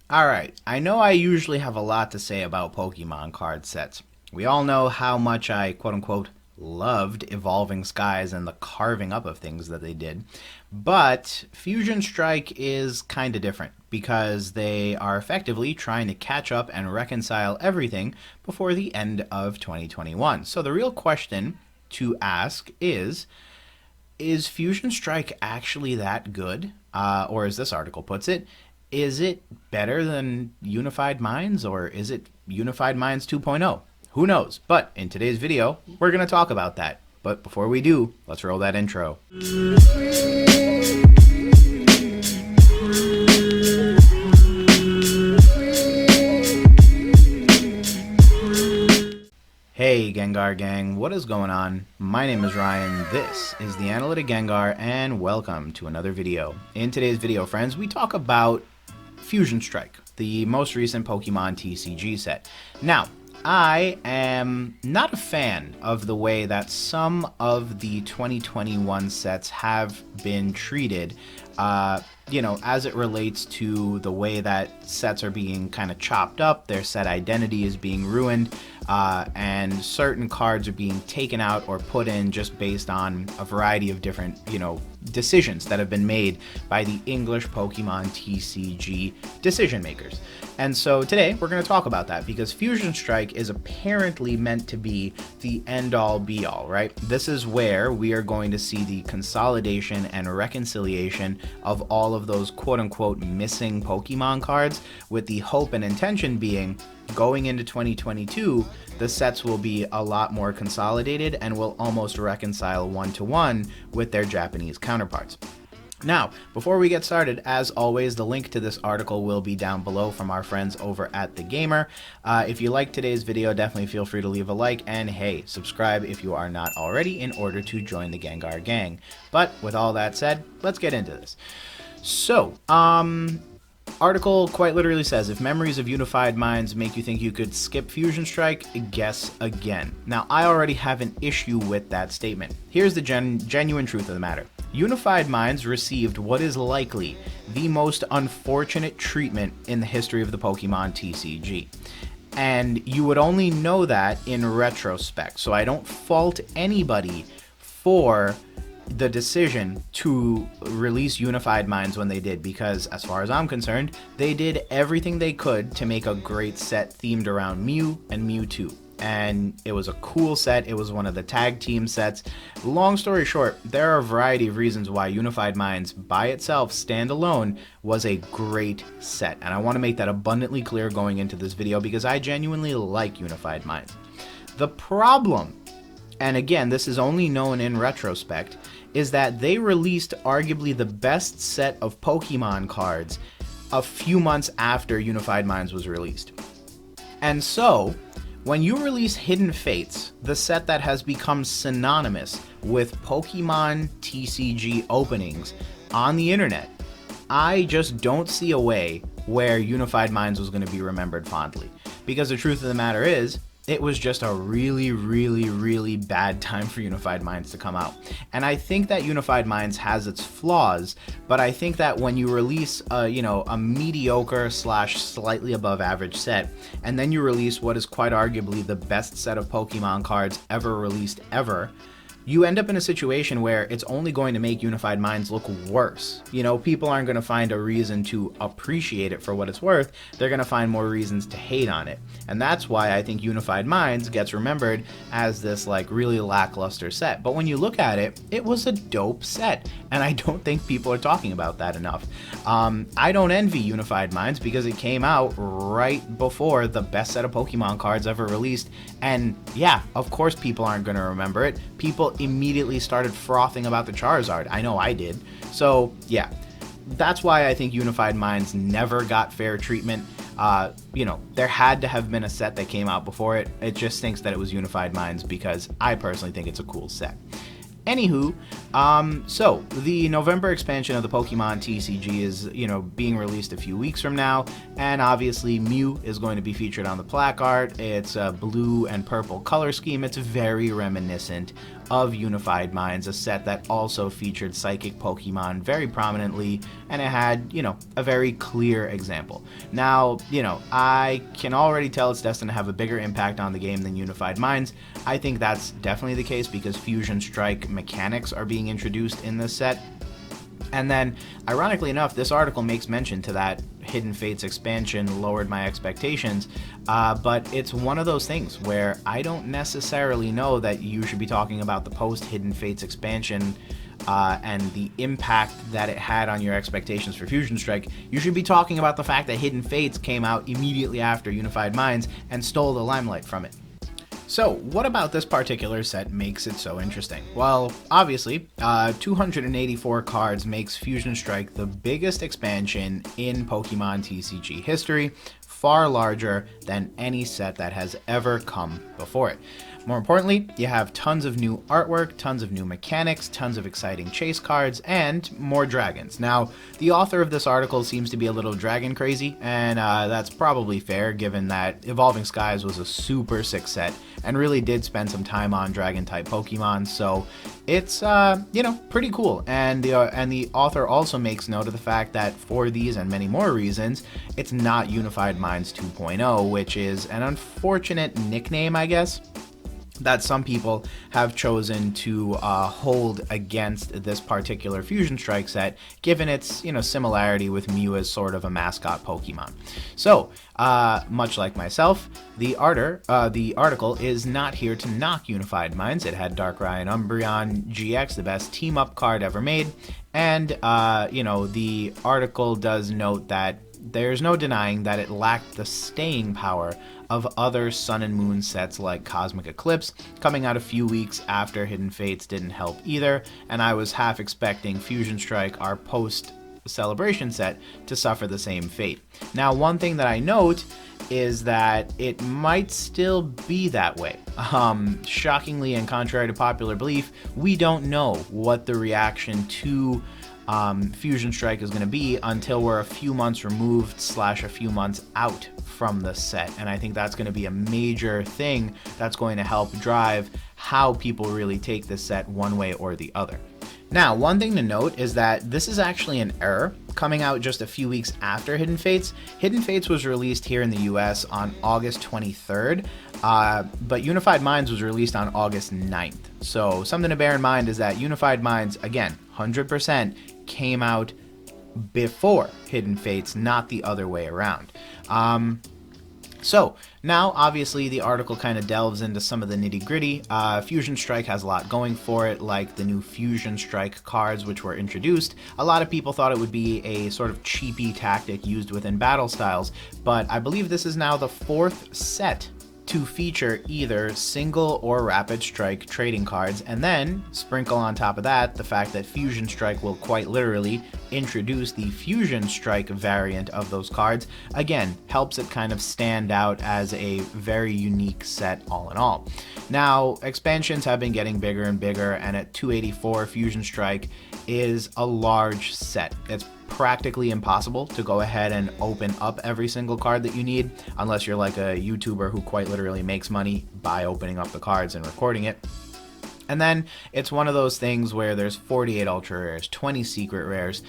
Alright, I know I usually have a lot to say about Pokemon card sets. We all know how much I quote unquote loved Evolving Skies and the carving up of things that they did. But Fusion Strike is kinda different because they are effectively trying to catch up and reconcile everything before the end of 2021. So the real question to ask is Fusion Strike actually that good? Or as this article puts it, is it better than Unified Minds or is it Unified Minds 2.0? Who knows? But in today's video, we're going to talk about that. But before we do, let's roll that intro. Hey Gengar Gang, what is going on? My name is Ryan, this is the Analytic Gengar, and welcome to another video. In today's video, friends, we talk about Fusion Strike, the most recent Pokemon TCG set. Now, I am not a fan of the way that some of the 2021 sets have been treated, as it relates to the way that sets are being kind of chopped up, their set identity is being ruined, and certain cards are being taken out or put in just based on a variety of different, decisions that have been made by the English Pokemon TCG decision makers. And so today we're going to talk about that because Fusion Strike is apparently meant to be the end-all be-all, right? This is where we are going to see the consolidation and reconciliation of all of those quote-unquote missing Pokemon cards, with the hope and intention being going into 2022, the sets will be a lot more consolidated and will almost reconcile one-to-one with their Japanese counterparts. Now, before we get started, as always, the link to this article will be down below from our friends over at The Gamer. If you like today's video, definitely feel free to leave a like, and hey, subscribe if you are not already in order to join the Gengar Gang. But with all that said, let's get into this. So, article quite literally says, if memories of Unified Minds make you think you could skip Fusion Strike, guess again. Now, I already have an issue with that statement. Here's the genuine truth of the matter. Unified Minds received what is likely the most unfortunate treatment in the history of the Pokemon TCG. And you would only know that in retrospect. So I don't fault anybody for the decision to release Unified Minds when they did, because as far as I'm concerned, they did everything they could to make a great set themed around Mew and Mewtwo. And it was a cool set. It was one of the tag team sets. Long story short, there are a variety of reasons why Unified Minds by itself, standalone, was a great set. And I want to make that abundantly clear going into this video because I genuinely like Unified Minds. The problem, and again, this is only known in retrospect, is that they released arguably the best set of Pokemon cards a few months after Unified Minds was released. And so, when you release Hidden Fates, the set that has become synonymous with Pokemon TCG openings on the internet, I just don't see a way where Unified Minds was going to be remembered fondly. Because the truth of the matter is, it was just a really, really, really bad time for Unified Minds to come out. And I think that Unified Minds has its flaws, but I think that when you release a mediocre / slightly above average set, and then you release what is quite arguably the best set of Pokemon cards ever released ever, you end up in a situation where it's only going to make Unified Minds look worse. People aren't going to find a reason to appreciate it for what it's worth. They're going to find more reasons to hate on it. And that's why I think Unified Minds gets remembered as this really lackluster set. But when you look at it, it was a dope set. And I don't think people are talking about that enough. I don't envy Unified Minds because it came out right before the best set of Pokemon cards ever released. And yeah, of course people aren't going to remember it. People immediately started frothing about the Charizard. I know I did. So yeah, that's why I think Unified Minds never got fair treatment. There had to have been a set that came out before it. It just thinks that it was Unified Minds because I personally think it's a cool set. Anywho, so the November expansion of the Pokemon TCG is, being released a few weeks from now, and obviously Mew is going to be featured on the placard. It's a blue and purple color scheme. It's very reminiscent of Unified Minds, a set that also featured psychic Pokemon very prominently, and it had, a very clear example. Now, I can already tell it's destined to have a bigger impact on the game than Unified Minds. I think that's definitely the case because Fusion Strike mechanics are being introduced in this set. And then, ironically enough, this article makes mention to that Hidden Fates expansion lowered my expectations, but it's one of those things where I don't necessarily know that you should be talking about the post-Hidden Fates expansion and the impact that it had on your expectations for Fusion Strike. You should be talking about the fact that Hidden Fates came out immediately after Unified Minds and stole the limelight from it. So, what about this particular set makes it so interesting? Well, obviously, 284 cards makes Fusion Strike the biggest expansion in Pokemon TCG history, far larger than any set that has ever come before it. More importantly, you have tons of new artwork, tons of new mechanics, tons of exciting chase cards, and more dragons. Now, the author of this article seems to be a little dragon crazy, and that's probably fair given that Evolving Skies was a super sick set and really did spend some time on dragon-type Pokemon, so it's, pretty cool. And the author also makes note of the fact that for these and many more reasons, it's not Unified Minds 2.0, which is an unfortunate nickname, I guess, that some people have chosen to hold against this particular Fusion Strike set, given its similarity with Mew as sort of a mascot Pokemon. So, much like myself, the article is not here to knock Unified Minds. It had Darkrai and Umbreon GX, the best team-up card ever made, and the article does note that there's no denying that it lacked the staying power of other Sun and Moon sets like Cosmic Eclipse, coming out a few weeks after Hidden Fates didn't help either, and I was half expecting Fusion Strike, our post-celebration set, to suffer the same fate. Now, one thing that I note is that it might still be that way. Shockingly and contrary to popular belief, we don't know what the reaction to Fusion Strike is going to be until we're a few months removed / a few months out from the set, and I think that's going to be a major thing that's going to help drive how people really take this set one way or the other. Now, one thing to note is that this is actually an error coming out just a few weeks after Hidden Fates. Hidden Fates was released here in the US on August 23rd, but Unified Minds was released on August 9th. So something to bear in mind is that Unified Minds, again, 100% came out before Hidden Fates, not the other way around. So now, obviously, the article kind of delves into some of the nitty-gritty. Fusion Strike has a lot going for it, like the new Fusion Strike cards which were introduced. A lot of people thought it would be a sort of cheapy tactic used within battle styles, but I believe this is now the 4th set to feature either single or rapid strike trading cards, and then sprinkle on top of that the fact that Fusion Strike will quite literally introduce the Fusion Strike variant of those cards. Again, helps it kind of stand out as a very unique set all in all. Now, expansions have been getting bigger and bigger, and at 284, Fusion Strike is a large set. It's practically impossible to go ahead and open up every single card that you need, unless you're like a YouTuber who quite literally makes money by opening up the cards and recording it. And then it's one of those things where there's 48 ultra rares, 20 secret rares,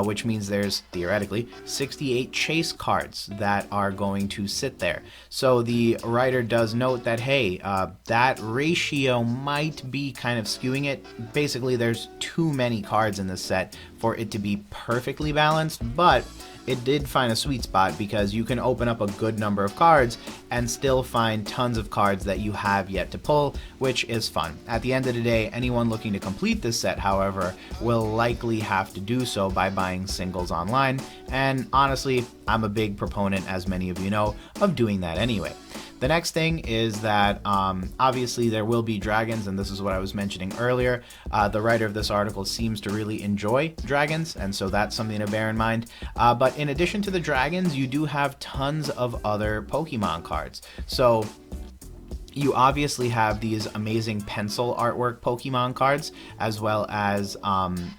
which means there's theoretically 68 chase cards that are going to sit there. So the writer does note that, hey, that ratio might be kind of skewing it. Basically, there's too many cards in this set for it to be perfectly balanced, but it did find a sweet spot because you can open up a good number of cards and still find tons of cards that you have yet to pull, which is fun. At the end of the day, anyone looking to complete this set, however, will likely have to do so by buying singles online, and honestly, I'm a big proponent, as many of you know, of doing that anyway. The next thing is that obviously there will be dragons, and this is what I was mentioning earlier. The writer of this article seems to really enjoy dragons, and so that's something to bear in mind. But in addition to the dragons, you do have tons of other Pokemon cards. So you obviously have these amazing pencil artwork Pokemon cards, as well as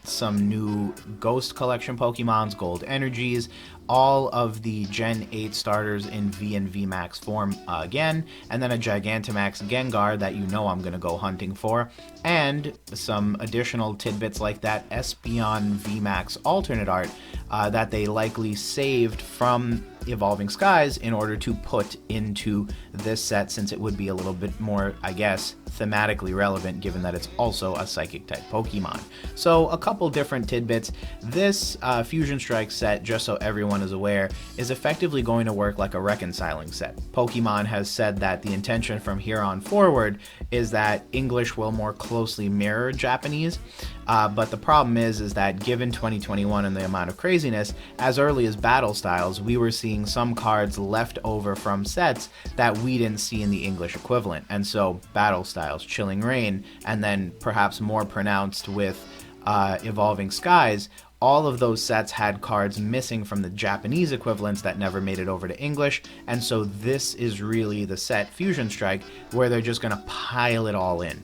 some new Ghost Collection Pokemons, Gold Energies, all of the Gen 8 starters in V and V Max form again, and then a Gigantamax Gengar that you know I'm going to go hunting for, and some additional tidbits like that Espeon V Max alternate art that they likely saved from Evolving Skies in order to put into this set, since it would be a little bit more, I guess, thematically relevant given that it's also a psychic type Pokemon. So a couple different tidbits. This Fusion Strike set, just so everyone is aware, is effectively going to work like a reconciling set. Pokemon has said that the intention from here on forward is that English will more closely mirror Japanese, but the problem is that given 2021 and the amount of craziness, as early as Battle Styles, we were seeing some cards left over from sets that we didn't see in the English equivalent. And so Battle Styles, Chilling Reign, and then perhaps more pronounced with Evolving Skies, all of those sets had cards missing from the Japanese equivalents that never made it over to English, and so this is really the set, Fusion Strike, where they're just going to pile it all in.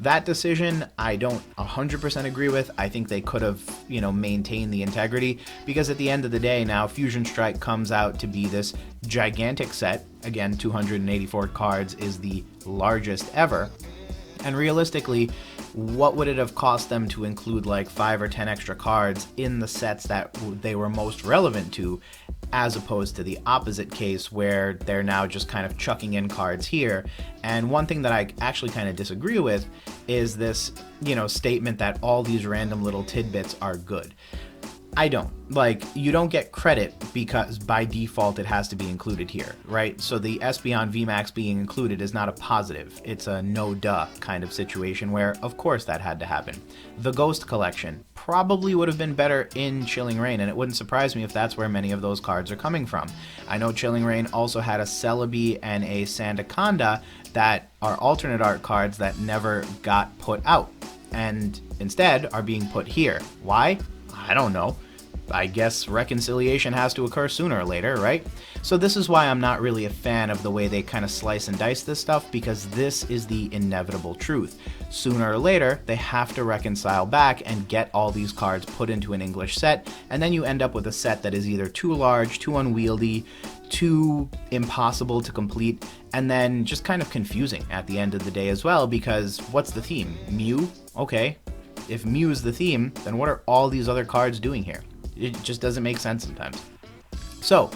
That decision I don't 100% agree with. I think they could have, maintained the integrity, because at the end of the day now Fusion Strike comes out to be this gigantic set. Again, 284 cards is the largest ever. And realistically, what would it have cost them to include like 5 or 10 extra cards in the sets that they were most relevant to, as opposed to the opposite case where they're now just kind of chucking in cards here? And one thing that I actually kind of disagree with is this, statement that all these random little tidbits are good. I don't. You don't get credit because by default it has to be included here, right? So the Espeon VMAX being included is not a positive. It's a no-duh kind of situation where, of course, that had to happen. The Ghost Collection probably would have been better in Chilling Reign, and it wouldn't surprise me if that's where many of those cards are coming from. I know Chilling Reign also had a Celebi and a Sandaconda that are alternate art cards that never got put out, and instead are being put here. Why? I don't know. I guess reconciliation has to occur sooner or later, right? So this is why I'm not really a fan of the way they kind of slice and dice this stuff, because this is the inevitable truth. Sooner or later, they have to reconcile back and get all these cards put into an English set, and then you end up with a set that is either too large, too unwieldy, too impossible to complete, and then just kind of confusing at the end of the day as well, because what's the theme? Mew? Okay. If Mew is the theme, then what are all these other cards doing here? It just doesn't make sense sometimes. So,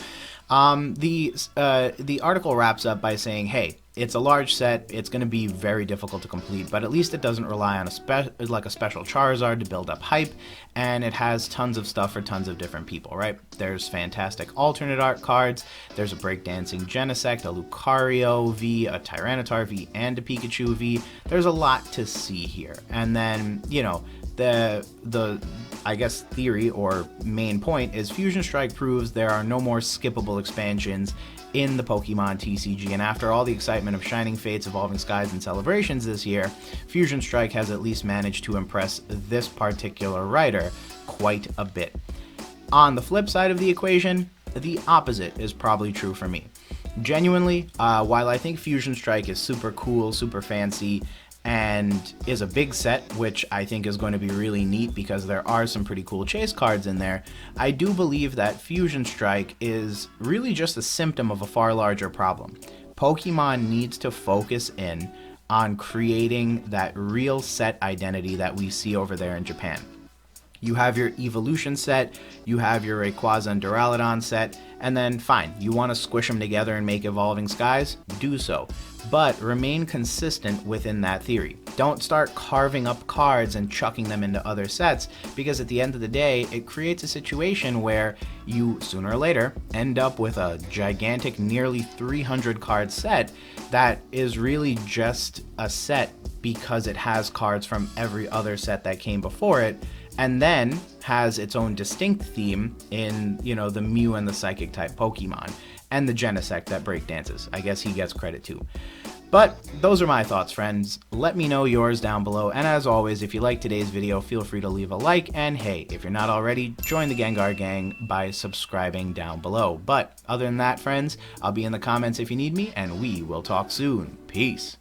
the article wraps up by saying, hey, it's a large set, it's going to be very difficult to complete, but at least it doesn't rely on a special Charizard to build up hype, and it has tons of stuff for tons of different people, right? There's fantastic alternate art cards, there's a breakdancing Genesect, a Lucario V, a Tyranitar V, and a Pikachu V. There's a lot to see here. And then, the I guess theory or main point is Fusion Strike proves there are no more skippable expansions in the Pokemon TCG, and after all the excitement of Shining Fates, Evolving Skies, and Celebrations this year, Fusion Strike has at least managed to impress this particular writer quite a bit. On the flip side of the equation, the opposite is probably true for me. Genuinely, while I think Fusion Strike is super cool, super fancy, and is a big set, which I think is going to be really neat because there are some pretty cool chase cards in there, I do believe that Fusion Strike is really just a symptom of a far larger problem. Pokemon needs to focus in on creating that real set identity that we see over there in Japan. You have your Evolution set, you have your Rayquaza and Duraludon set, and then fine, you want to squish them together and make Evolving Skies? Do so. But remain consistent within that theory. Don't start carving up cards and chucking them into other sets, because at the end of the day, it creates a situation where you, sooner or later, end up with a gigantic, nearly 300 card set that is really just a set because it has cards from every other set that came before it, and then has its own distinct theme in, the Mew and the Psychic type Pokemon, and the Genesect that breakdances. I guess he gets credit too. But those are my thoughts, friends. Let me know yours down below, and as always, if you like today's video, feel free to leave a like, and hey, if you're not already, join the Gengar Gang by subscribing down below. But other than that, friends, I'll be in the comments if you need me, and we will talk soon. Peace.